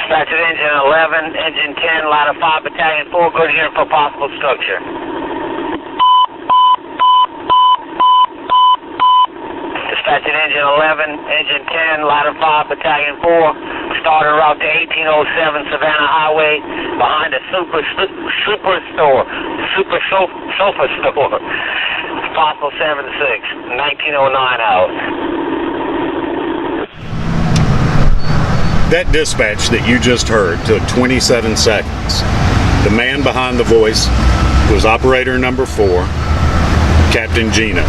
Dispatch at engine 11, engine 10, ladder 5, battalion 4, good here for possible structure. Dispatch at engine 11, engine 10, ladder 5, battalion 4, starter route to 1807 Savannah Highway behind a super sofa store. Possible 7-6, 1909 out. That dispatch that you just heard took 27 seconds. The man behind the voice was operator number 4, Captain Gino.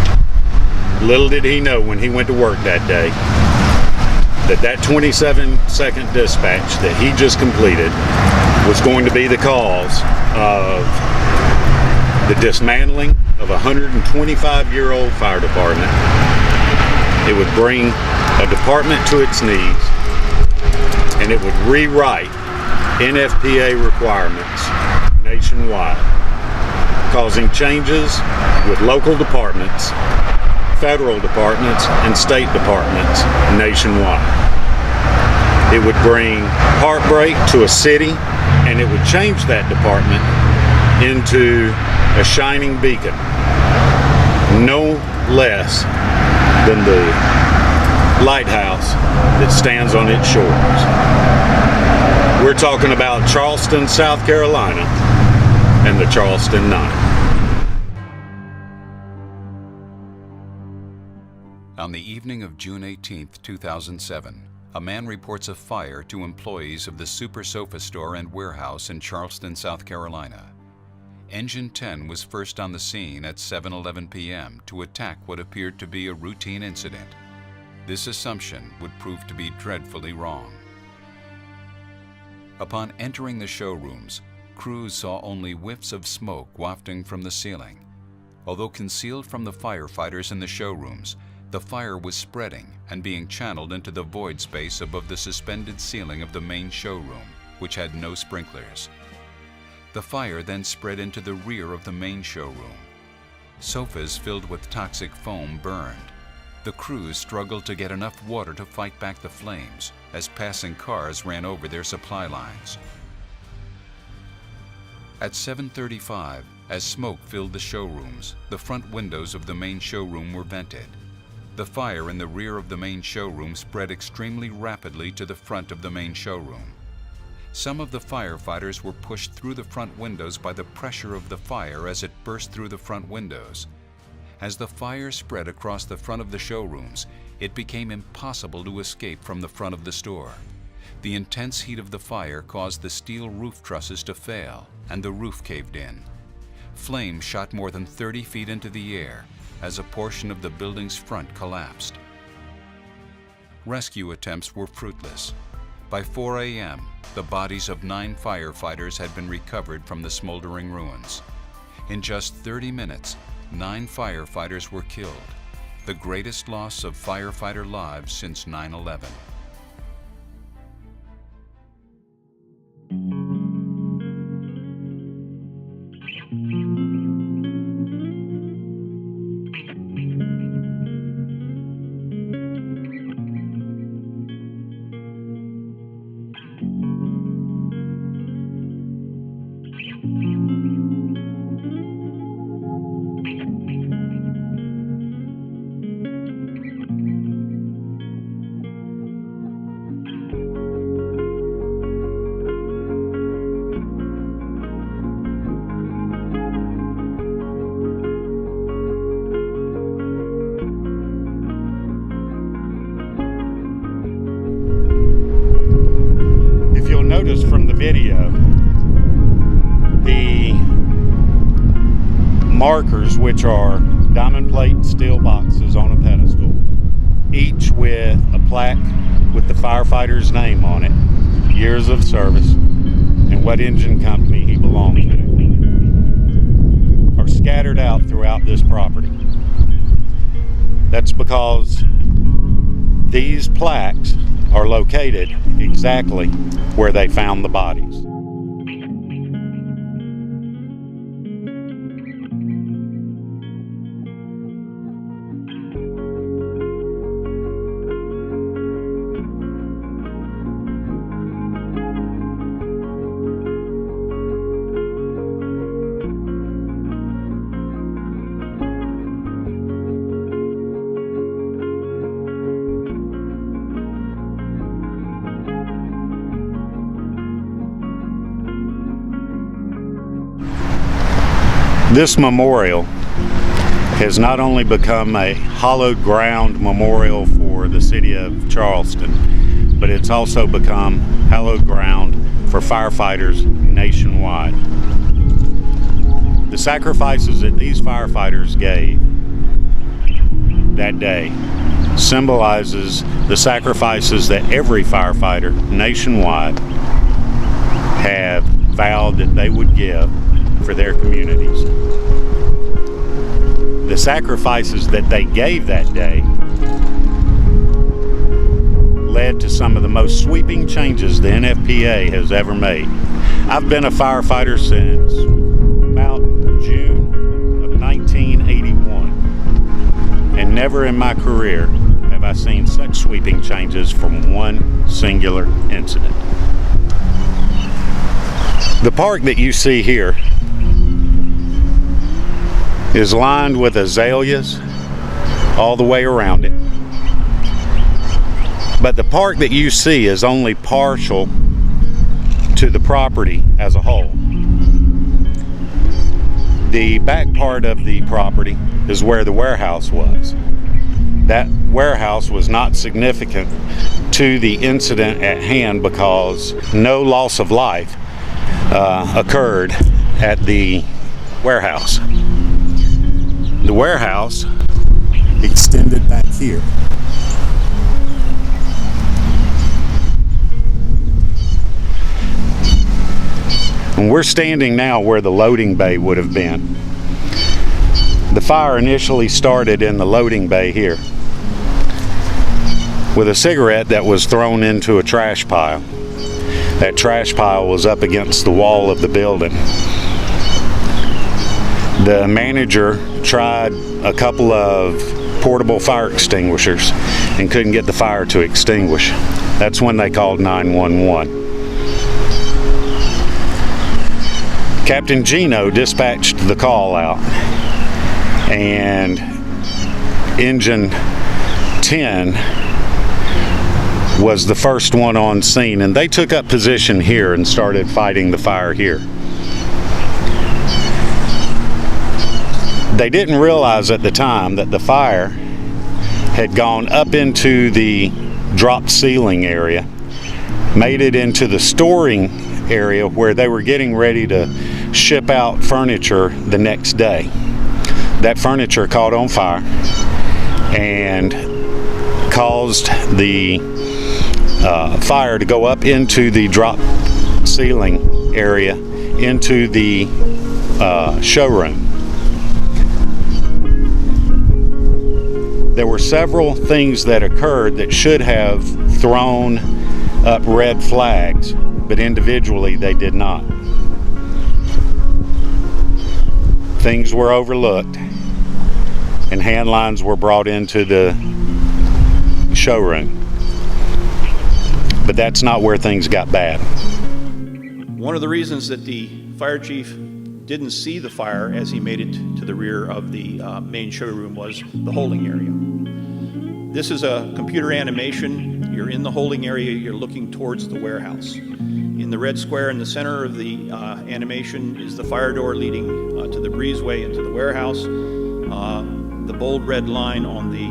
Little did he know when he went to work that day that 27-second dispatch that he just completed was going to be the cause of the dismantling of a 125-year-old fire department. It would bring a department to its knees, and it would rewrite NFPA requirements nationwide, causing changes with local departments, federal departments, and state departments nationwide. It would bring heartbreak to a city, and it would change that department into a shining beacon, no less than the lighthouse that stands on its shores. We're talking about Charleston, South Carolina, and the Charleston Nine. On the evening of June 18, 2007, a man reports a fire to employees of the Super Sofa Store and Warehouse in Charleston, South Carolina. Engine 10 was first on the scene at 7:11 p.m. to attack what appeared to be a routine incident. This assumption would prove to be dreadfully wrong. Upon entering the showrooms, crews saw only whiffs of smoke wafting from the ceiling. Although concealed from the firefighters in the showrooms, the fire was spreading and being channeled into the void space above the suspended ceiling of the main showroom, which had no sprinklers. The fire then spread into the rear of the main showroom. Sofas filled with toxic foam burned. The crews struggled to get enough water to fight back the flames as passing cars ran over their supply lines. At 7:35, as smoke filled the showrooms, the front windows of the main showroom were vented. The fire in the rear of the main showroom spread extremely rapidly to the front of the main showroom. Some of the firefighters were pushed through the front windows by the pressure of the fire as it burst through the front windows. As the fire spread across the front of the showrooms, it became impossible to escape from the front of the store. The intense heat of the fire caused the steel roof trusses to fail, and the roof caved in. Flames shot more than 30 feet into the air as a portion of the building's front collapsed. Rescue attempts were fruitless. By 4 a.m., the bodies of 9 firefighters had been recovered from the smoldering ruins. In just 30 minutes, 9 firefighters were killed, the greatest loss of firefighter lives since 9/11. Notice from the video, the markers, which are diamond plate steel boxes on a pedestal, each with a plaque with the firefighter's name on it, years of service, and what engine company he belonged to, are scattered out throughout this property. That's because these plaques are located exactly where they found the bodies. This memorial has not only become a hallowed ground memorial for the city of Charleston, but it's also become hallowed ground for firefighters nationwide. The sacrifices that these firefighters gave that day symbolizes the sacrifices that every firefighter nationwide have vowed that they would give for their communities. The sacrifices that they gave that day led to some of the most sweeping changes the NFPA has ever made. I've been a firefighter since about June of 1981, and never in my career have I seen such sweeping changes from one singular incident. The park that you see here is lined with azaleas all the way around it. But the park that you see is only partial to the property as a whole. The back part of the property is where the warehouse was. That warehouse was not significant to the incident at hand because no loss of life occurred at the warehouse. The warehouse extended back here. And we're standing now where the loading bay would have been. The fire initially started in the loading bay here with a cigarette that was thrown into a trash pile. That trash pile was up against the wall of the building. The manager tried a couple of portable fire extinguishers and couldn't get the fire to extinguish. That's when they called 911. Captain Gino dispatched the call out, and Engine 10 was the first one on scene, and they took up position here and started fighting the fire here. They didn't realize at the time that the fire had gone up into the drop ceiling area, made it into the storing area where they were getting ready to ship out furniture the next day. That furniture caught on fire and caused the fire to go up into the drop ceiling area into the showroom. There were several things that occurred that should have thrown up red flags, but individually they did not. Things were overlooked and hand lines were brought into the showroom. But that's not where things got bad. One of the reasons that the fire chief didn't see the fire as he made it to the rear of the main showroom was the holding area. This is a computer animation. You're in the holding area, you're looking towards the warehouse. In the red square in the center of the animation is the fire door leading to the breezeway into the warehouse. The bold red line on the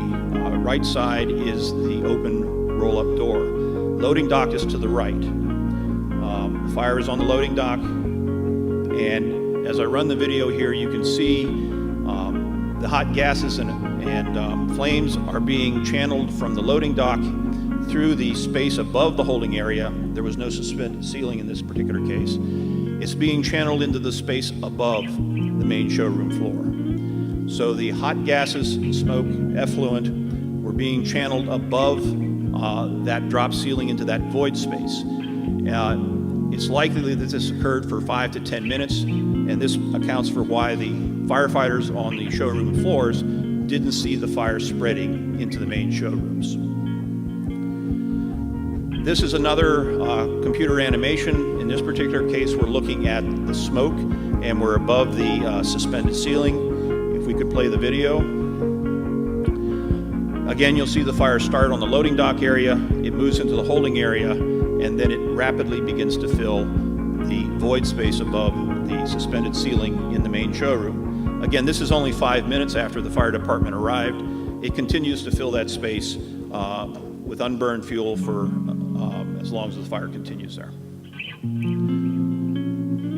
right side is the open roll-up door. Loading dock is to the right. The fire is on the loading dock, and as I run the video here, you can see the hot gases and flames are being channeled from the loading dock through the space above the holding area. There was no suspended ceiling in this particular case. It's being channeled into the space above the main showroom floor. So the hot gases and smoke, effluent, were being channeled above that drop ceiling into that void space. It's likely that this occurred for 5 to 10 minutes, and this accounts for why the firefighters on the showroom floors didn't see the fire spreading into the main showrooms. This is another computer animation. In this particular case, we're looking at the smoke, and we're above the suspended ceiling. If we could play the video. Again, you'll see the fire start on the loading dock area. It moves into the holding area, and then it rapidly begins to fill the void space above the suspended ceiling in the main showroom. Again, this is only 5 minutes after the fire department arrived. It continues to fill that space with unburned fuel for as long as the fire continues there.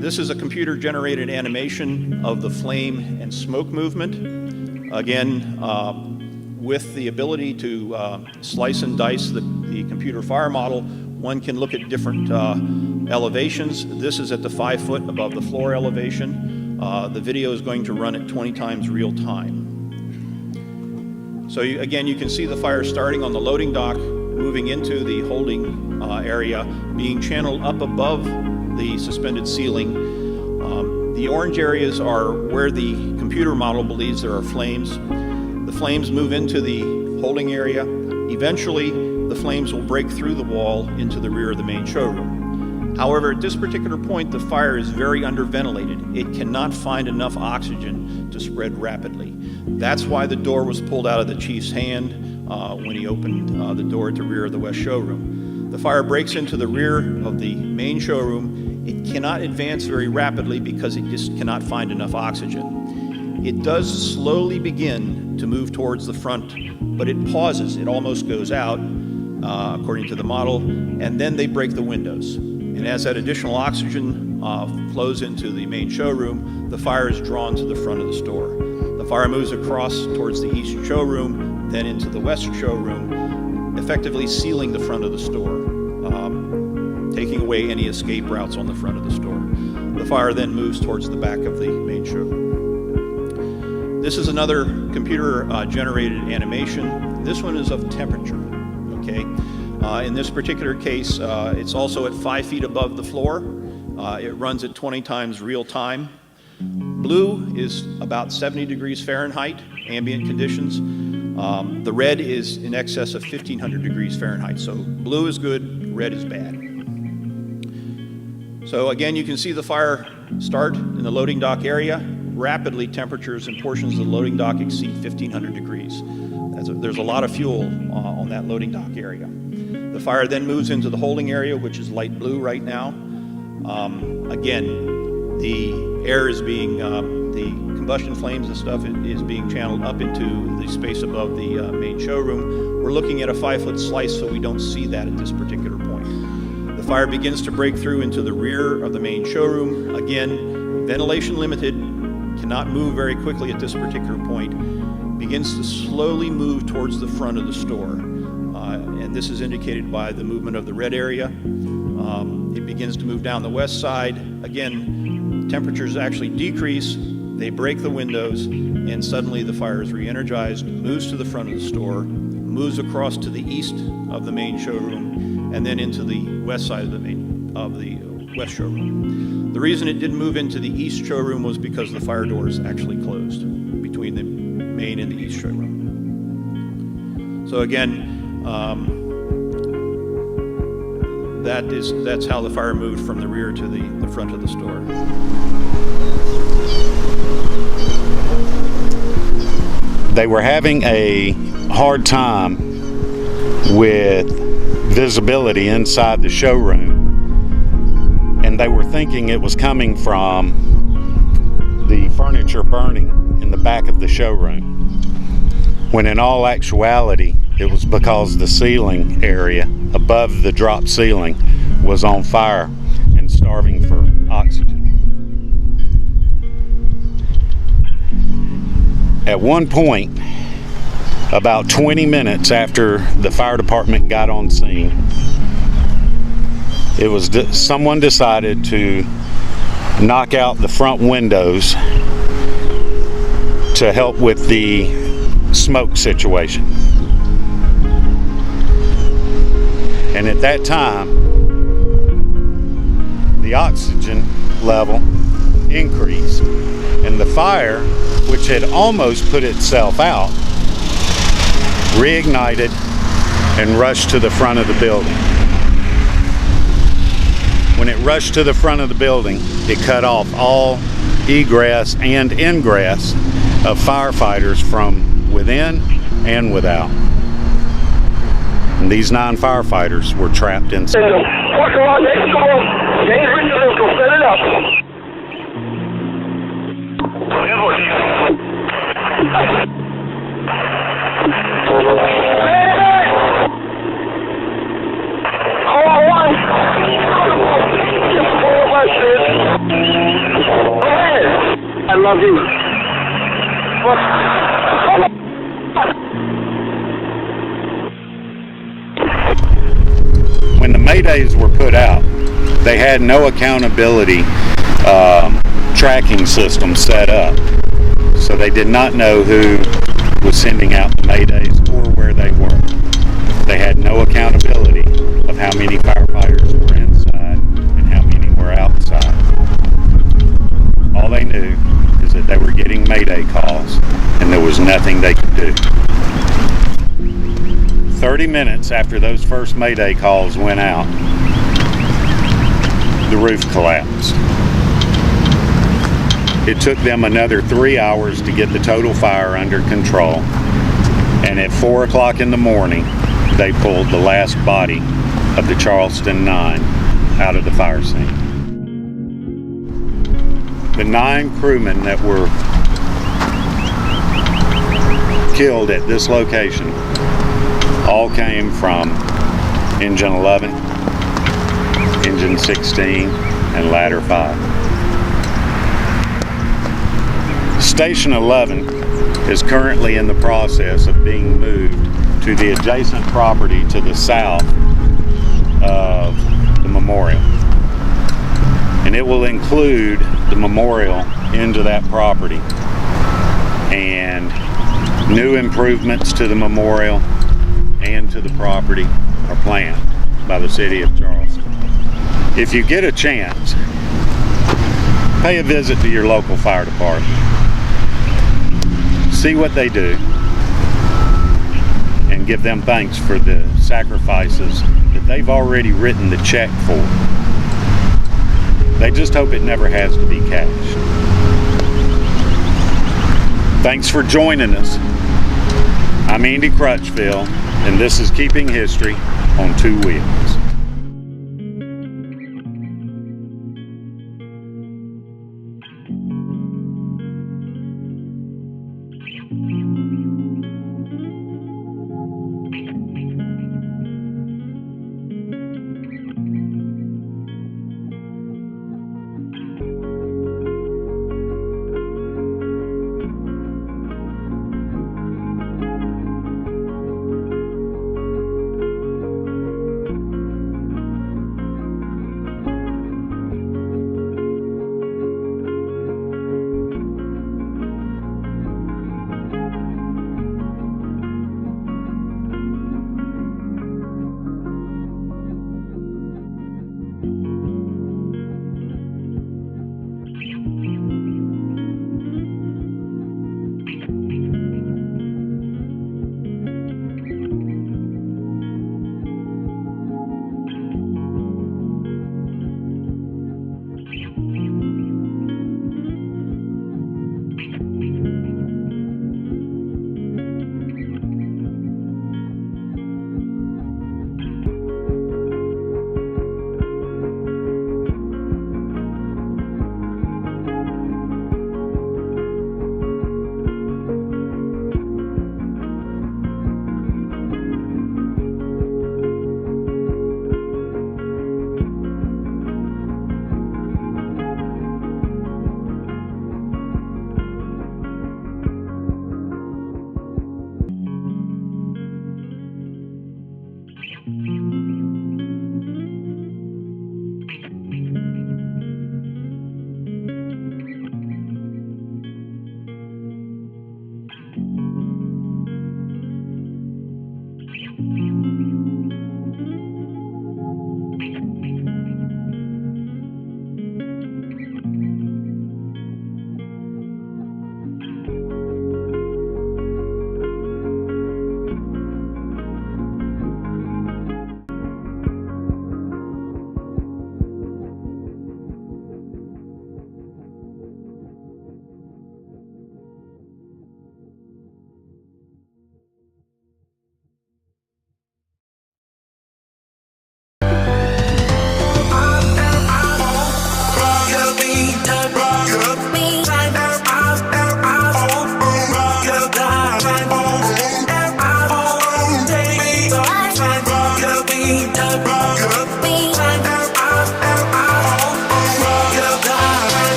This is a computer-generated animation of the flame and smoke movement. Again, with the ability to slice and dice the computer fire model, one can look at different elevations. This is at the 5 foot above the floor elevation. The video is going to run at 20 times real time. So again, you can see the fire starting on the loading dock, moving into the holding area, being channeled up above the suspended ceiling. The orange areas are where the computer model believes there are flames. The flames move into the holding area. Eventually, the flames will break through the wall into the rear of the main showroom. However, at this particular point, the fire is very underventilated. It cannot find enough oxygen to spread rapidly. That's why the door was pulled out of the chief's hand when he opened the door at the rear of the west showroom. The fire breaks into the rear of the main showroom. It cannot advance very rapidly because it just cannot find enough oxygen. It does slowly begin to move towards the front, but it pauses. It almost goes out, according to the model, and then they break the windows. And as that additional oxygen flows into the main showroom, the fire is drawn to the front of the store. The fire moves across towards the east showroom, then into the west showroom, effectively sealing the front of the store, taking away any escape routes on the front of the store. The fire then moves towards the back of the main showroom. This is another computer-generated animation. This one is of temperature, okay? In this particular case, it's also at 5 feet above the floor. It runs at 20 times real time. Blue is about 70 degrees Fahrenheit, ambient conditions. The red is in excess of 1,500 degrees Fahrenheit. So blue is good, red is bad. So again, you can see the fire start in the loading dock area. Rapidly, temperatures in portions of the loading dock exceed 1,500 degrees. There's a lot of fuel on that loading dock area. The fire then moves into the holding area, which is light blue right now. Again, the air is being, the combustion flames and stuff is being channeled up into the space above the main showroom. We're looking at a 5 foot slice, so we don't see that at this particular point. The fire begins to break through into the rear of the main showroom. Again, ventilation limited, cannot move very quickly at this particular point. Begins to slowly move towards the front of the store. And this is indicated by the movement of the red area. It begins to move down the west side. Again, temperatures actually decrease. They break the windows, and suddenly the fire is re-energized, moves to the front of the store, moves across to the east of the main showroom, and then into the west side of the west showroom. The reason it didn't move into the east showroom was because the fire doors actually closed between the main and the east showroom. So again, that's how the fire moved from the rear to the front of the store. They were having a hard time with visibility inside the showroom, and they were thinking it was coming from the furniture burning in the back of the showroom, when in all actuality it was because the ceiling area above the drop ceiling was on fire and starving for oxygen. At one point, about 20 minutes after the fire department got on scene, someone decided to knock out the front windows to help with the smoke situation. And at that time, the oxygen level increased, and the fire, which had almost put itself out, reignited and rushed to the front of the building. When it rushed to the front of the building, it cut off all egress and ingress of firefighters from within and without. And these 9 firefighters were trapped inside. Set it up. I love you. When the Maydays were put out, they had no accountability tracking system set up. So they did not know who was sending out the Maydays or where they were. They had no accountability of how many firefighters were inside and how many were outside. All they knew is that they were getting Mayday calls and there was nothing they could do. 30 minutes after those first Mayday calls went out, the roof collapsed. It took them another 3 hours to get the total fire under control, and at 4 o'clock in the morning, they pulled the last body of the Charleston Nine out of the fire scene. The 9 crewmen that were killed at this location all came from Engine 11, Engine 16, and Ladder 5. Station 11 is currently in the process of being moved to the adjacent property to the south of the memorial. And it will include the memorial into that property. And new improvements to the memorial and to the property are planned by the city of Charleston. If you get a chance, pay a visit to your local fire department. See what they do and give them thanks for the sacrifices that they've already written the check for. They just hope it never has to be cashed. Thanks for joining us. I'm Andy Crutchfield, and this is Keeping History on Two Wheels.